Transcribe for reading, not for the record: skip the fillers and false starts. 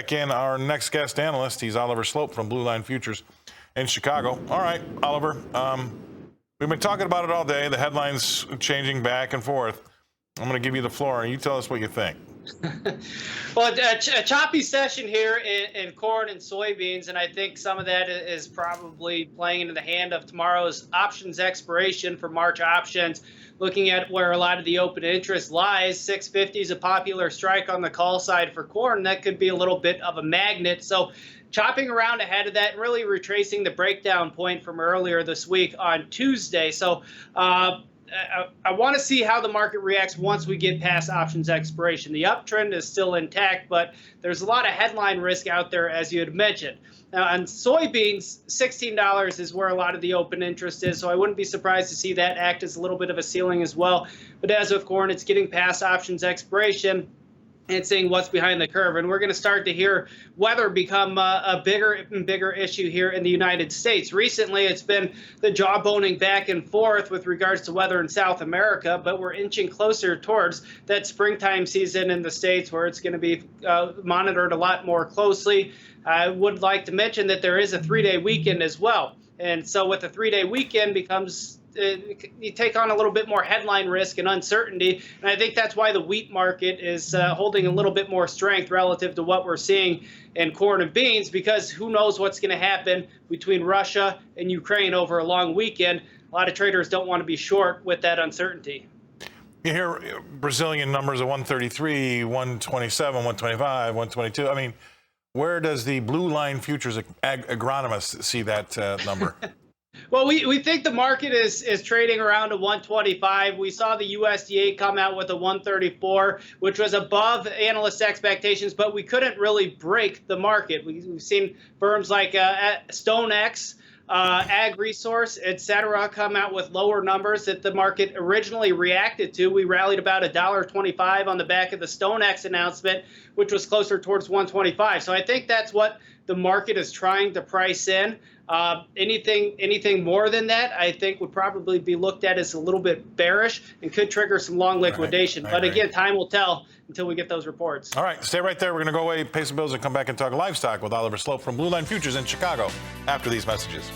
check in our next guest analyst. He's Oliver Sloup from Blue Line Futures in Chicago. All right, Oliver, we've been talking about it all day. The headlines changing back and forth. I'm going to give you the floor, and you tell us what you think. Well, a choppy session here in corn and soybeans, and I think some of that is probably playing into the hand of tomorrow's options expiration for March options. Looking at where a lot of the open interest lies, 650 is a popular strike on the call side for corn. That could be a little bit of a magnet. So chopping around ahead of that, really retracing the breakdown point from earlier this week on Tuesday. So I want to see how the market reacts once we get past options expiration. The uptrend is still intact, but there's a lot of headline risk out there, as you had mentioned. Now, on soybeans, $16 is where a lot of the open interest is, so I wouldn't be surprised to see that act as a little bit of a ceiling as well. But as with corn, it's getting past options expiration and seeing what's behind the curve. And we're going to start to hear weather become a bigger and bigger issue here in the United States. Recently, it's been the jawboning back and forth with regards to weather in South America, but we're inching closer towards that springtime season in the States where it's going to be monitored a lot more closely. I would like to mention that there is a 3-day weekend as well. And so with a 3-day weekend becomes you take on a little bit more headline risk and uncertainty. And I think that's why the wheat market is holding a little bit more strength relative to what we're seeing in corn and beans, because who knows what's going to happen between Russia and Ukraine over a long weekend. A lot of traders don't want to be short with that uncertainty. You hear Brazilian numbers of 133, 127, 125, 122. I mean, where does the Blue Line Futures agronomist see that number? Well, we think the market is trading around a 125. We saw the USDA come out with a 134, which was above analyst expectations, but we couldn't really break the market. We've seen firms like StoneX, Ag Resource, et cetera, come out with lower numbers that the market originally reacted to. We rallied about $1.25 on the back of the StoneX announcement, which was closer towards 125. So I think that's what the market is trying to price in. Anything more than that, I think would probably be looked at as a little bit bearish and could trigger some long liquidation. But again, time will tell until we get those reports. All right, stay right there. We're going to go away, pay some bills, and come back and talk livestock with Oliver Sloup from Blue Line Futures in Chicago after these messages.